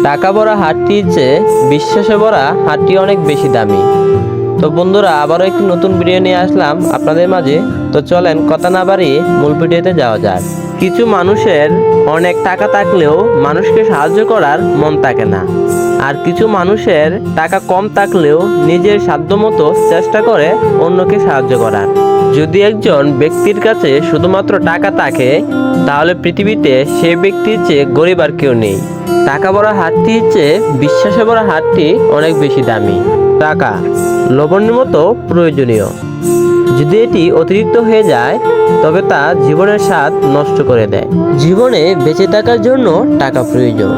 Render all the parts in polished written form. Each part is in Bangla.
টাকা ভরা হাটটির চেয়ে বিশ্বাসে ভরা হাটটি অনেক বেশি দামি। তো বন্ধুরা, আবারও একটি নতুন ভিডিও নিয়ে আসলাম আপনাদের মাঝে। তো চলেন কথা না বাড়িয়ে মূল ভিডিওতে যাওয়া যাক। কিছু মানুষের অনেক টাকা থাকলেও মানুষকে সাহায্য করার মন থাকে না, আর কিছু মানুষের টাকা কম থাকলেও নিজের সাধ্যমতো চেষ্টা করে অন্যকে সাহায্য করার। যদি একজন ব্যক্তির কাছে শুধুমাত্র টাকা থাকে, তাহলে পৃথিবীতে সেই ব্যক্তির চেয়ে গরিব আর কেউ নেই। টাকা ভরা হাতটির চেয়ে বিশ্বাসে ভরা হাতটি অনেক বেশি দামি। টাকা লবণের মতো প্রয়োজনীয়। যদি এটি অতিরিক্ত হয়ে যায়, তবে তা জীবনের স্বাদ নষ্ট করে দেয়। জীবনে বেঁচে থাকার জন্য টাকা প্রয়োজন,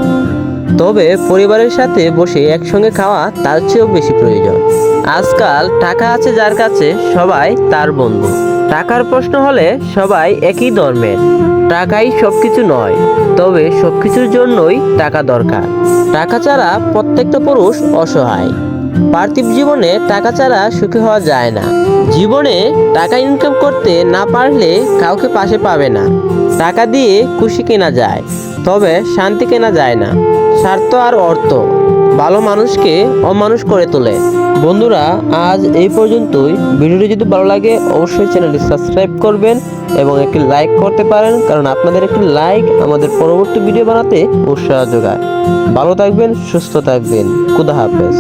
তবে পরিবারের সাথে বসে একসঙ্গে খাওয়া তার চেয়েও বেশি প্রয়োজন। আজকাল টাকা আছে যার কাছে, সবাই তার বন্ধু। টাকার প্রশ্ন হলে সবাই একই ধর্মের। টাকাই সবকিছু নয়, তবে সবকিছুর জন্যই টাকা দরকার। টাকা ছাড়া প্রত্যেকটা পুরুষ অসহায়। পার্থিব জীবনে টাকা ছাড়া সুখী হওয়া যায় না। জীবনে টাকা ইনকাম করতে না পারলে কাউকে পাশে পাবে না। টাকা দিয়ে খুশি কেনা যায়, তবে শান্তি কেনা যায় না। স্বার্থ আর অর্থ ভালো মানুষকে অমানুষ করে তোলে। বন্ধুরা, আজ এই পর্যন্তই। ভিডিওটি যদি ভালো লাগে অবশ্যই চ্যানেলটি সাবস্ক্রাইব করবেন এবং একটি লাইক করতে পারেন, কারণ আপনাদের একটি লাইক আমাদের পরবর্তী ভিডিও বানাতে উৎসাহ যোগায়। ভালো থাকবেন, সুস্থ থাকবেন। খুদা হাফেজ।